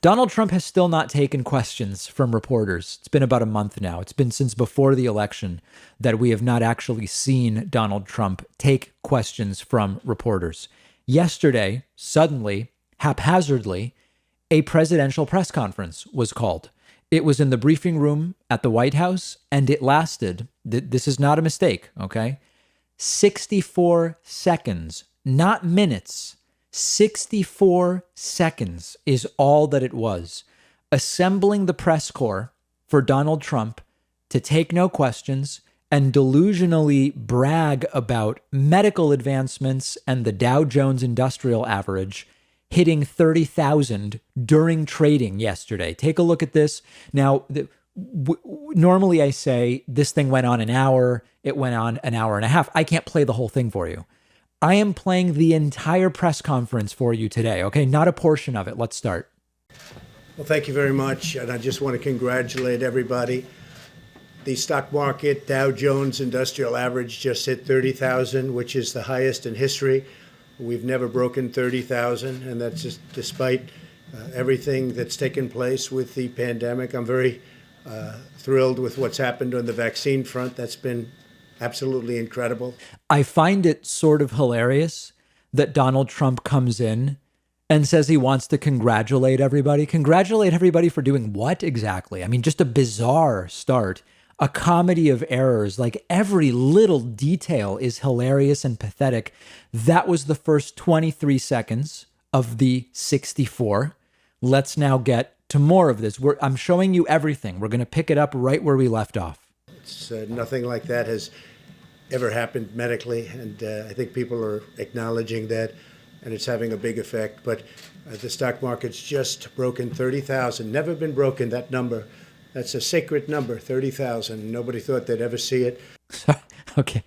Donald Trump has still not taken questions from reporters. It's been about a month now. It's been since before the election that we have not actually seen Donald Trump take questions from reporters. Yesterday, suddenly, haphazardly, a presidential press conference was called. It was in the briefing room at the White House, and it lasted, this is not a mistake, okay? 64 seconds, not minutes. 64 seconds is all that it was. Assembling the press corps for Donald Trump to take no questions and delusionally brag about medical advancements and the Dow Jones Industrial Average hitting 30,000 during trading yesterday. Take a look at this. Now, normally I say this thing went on an hour. It went on an hour and a half. I can't play the whole thing for you. I am playing the entire press conference for you today, okay? Not a portion of it. Let's start. Well, thank you very much. And I just want to congratulate everybody. The stock market, Dow Jones Industrial Average just hit 30,000, which is the highest in history. We've never broken 30,000, and that's just despite everything that's taken place with the pandemic. I'm very thrilled with what's happened on the vaccine front. That's been absolutely incredible. I find it sort of hilarious that Donald Trump comes in and says he wants to congratulate everybody. Congratulate everybody for doing what exactly? I mean, just a bizarre start, a comedy of errors. Like every little detail is hilarious and pathetic. That was the first 23 seconds of the 64. Let's now get to more of this. I'm showing you everything. We're going to pick it up right where we left off. It's nothing like that has ever happened medically, and I think people are acknowledging that, and it's having a big effect. But the stock market's just broken 30,000. Never been broken, that number. That's a sacred number, 30,000. Nobody thought they'd ever see it. Okay,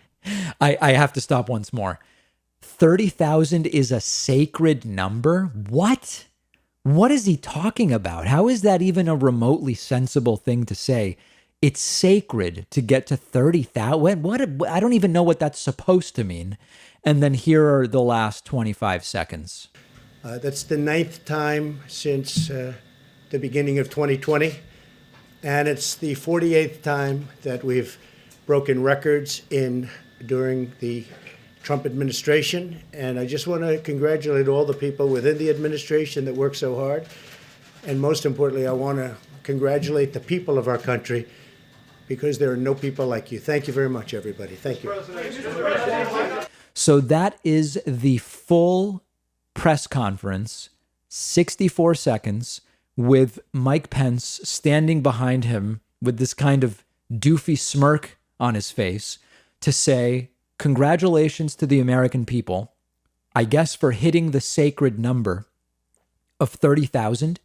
I have to stop once more. 30,000 is a sacred number? What? What is he talking about? How is that even a remotely sensible thing to say? It's sacred to get to 30,000. What? I don't even know what that's supposed to mean. And then here are the last 25 seconds. That's the 9th time since the beginning of 2020. And it's the 48th time that we've broken records during the Trump administration. And I just want to congratulate all the people within the administration that work so hard. And most importantly, I want to congratulate the people of our country, because there are no people like you. Thank you very much, everybody. Thank you. So that is the full press conference, 64 seconds, with Mike Pence standing behind him with this kind of doofy smirk on his face to say, congratulations to the American people, I guess for hitting the sacred number of 30,000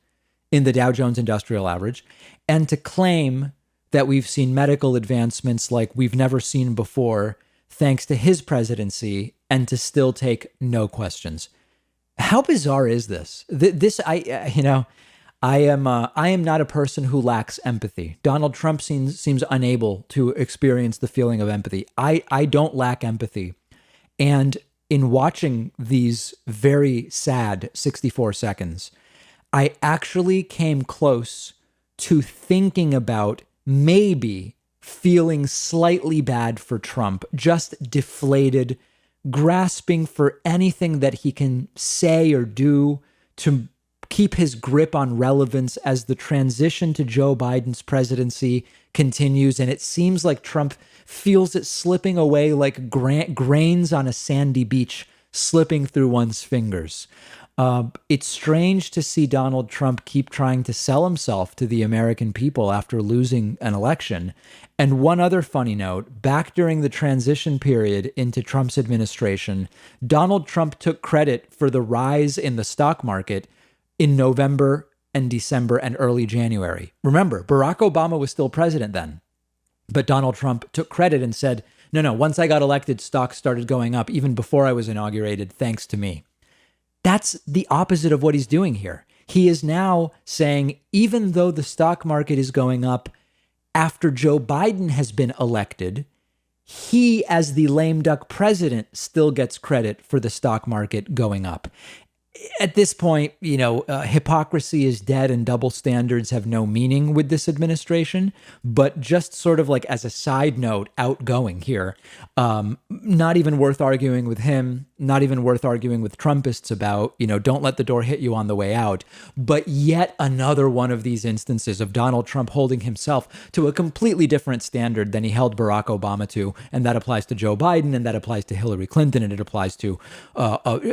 in the Dow Jones Industrial Average, and to claim that we've seen medical advancements like we've never seen before, thanks to his presidency, and to still take no questions. How bizarre is this? I am not a person who lacks empathy. Donald Trump seems unable to experience the feeling of empathy. I don't lack empathy. And in watching these very sad 64 seconds, I actually came close to thinking about maybe feeling slightly bad for Trump, just deflated, grasping for anything that he can say or do to keep his grip on relevance as the transition to Joe Biden's presidency continues. And it seems like Trump feels it slipping away like grains on a sandy beach, slipping through one's fingers. It's strange to see Donald Trump keep trying to sell himself to the American people after losing an election. And one other funny note, back during the transition period into Trump's administration, Donald Trump took credit for the rise in the stock market in November and December and early January. Remember, Barack Obama was still president then, but Donald Trump took credit and said, no, once I got elected, stocks started going up even before I was inaugurated, thanks to me. That's the opposite of what he's doing here. He is now saying, even though the stock market is going up after Joe Biden has been elected, he, as the lame duck president, still gets credit for the stock market going up. At this point, hypocrisy is dead and double standards have no meaning with this administration. But just sort of like as a side note, outgoing here, not even worth arguing with him, not even worth arguing with Trumpists about, don't let the door hit you on the way out. But yet another one of these instances of Donald Trump holding himself to a completely different standard than he held Barack Obama to. And that applies to Joe Biden, and that applies to Hillary Clinton, and it applies to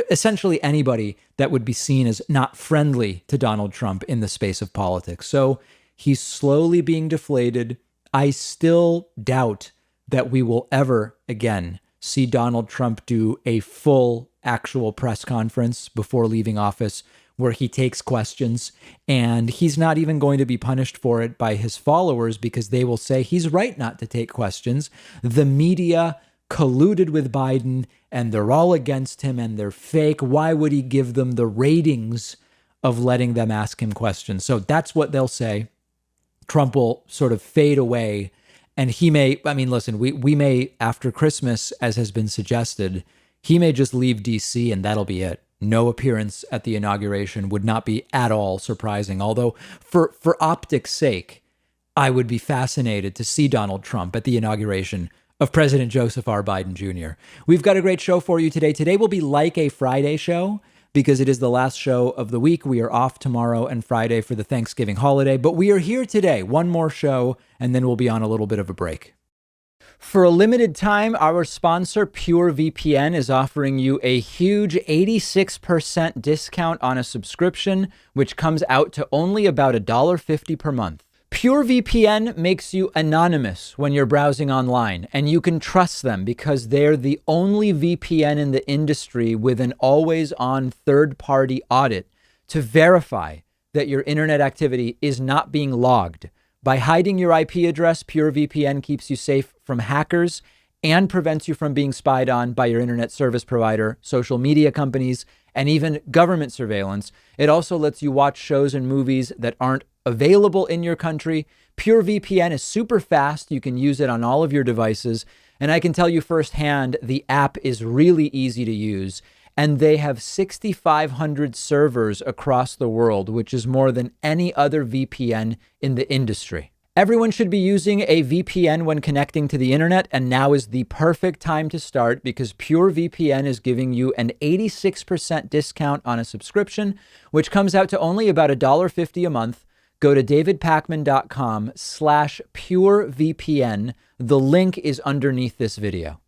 essentially anybody that would be seen as not friendly to Donald Trump in the space of politics. So he's slowly being deflated. I still doubt that we will ever again see Donald Trump do a full actual press conference before leaving office where he takes questions, and he's not even going to be punished for it by his followers because they will say he's right not to take questions. The media colluded with Biden and they're all against him and they're fake. Why would he give them the ratings of letting them ask him questions? So that's what they'll say. Trump will sort of fade away, and he may, listen, we may, after Christmas, as has been suggested, he may just leave DC and that'll be it. No appearance at the inauguration would not be at all surprising. Although for optics' sake, I would be fascinated to see Donald Trump at the inauguration of President Joseph R. Biden Jr. We've got a great show for you today. Today will be like a Friday show because it is the last show of the week. We are off tomorrow and Friday for the Thanksgiving holiday, but we are here today. One more show, and then we'll be on a little bit of a break. For a limited time, our sponsor, PureVPN, is offering you a huge 86% discount on a subscription, which comes out to only about $1.50 per month. PureVPN makes you anonymous when you're browsing online, and you can trust them because they're the only VPN in the industry with an always-on third-party audit to verify that your internet activity is not being logged. By hiding your IP address, PureVPN keeps you safe from hackers and prevents you from being spied on by your internet service provider, social media companies, and even government surveillance. It also lets you watch shows and movies that aren't available in your country. PureVPN is super fast. You can use it on all of your devices. And I can tell you firsthand, the app is really easy to use. And they have 6,500 servers across the world, which is more than any other VPN in the industry. Everyone should be using a VPN when connecting to the internet, and now is the perfect time to start because PureVPN is giving you an 86% discount on a subscription, which comes out to only about $1.50 a month. Go to davidpakman.com/purevpn. The link is underneath this video.